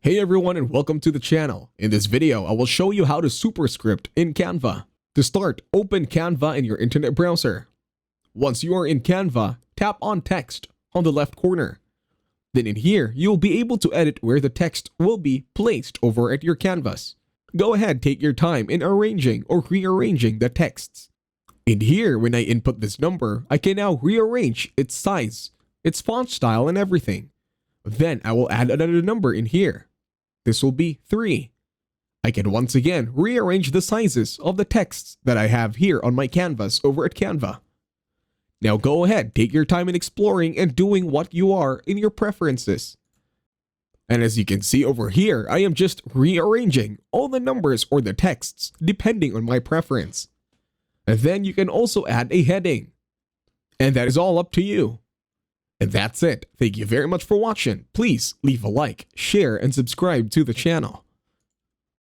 Hey everyone and welcome to the channel. In this video, I will show you how to superscript in Canva. To start, open Canva in your internet browser. Once you are in Canva, tap on text on the left corner. Then in here, you'll be able to edit where the text will be placed over at your canvas. Go ahead, take your time in arranging or rearranging the texts. In here, when I input this number, I can now rearrange its size, its font style and everything. Then I will add another number in here. This will be 3. I can once again rearrange the sizes of the texts that I have here on my canvas over at Canva. Now go ahead, take your time in exploring and doing what you are in your preferences. And as you can see over here, I am just rearranging all the numbers or the texts depending on my preference. And then you can also add a heading. And that is all up to you. And that's it. Thank you very much for watching. Please leave a like, share, and subscribe to the channel.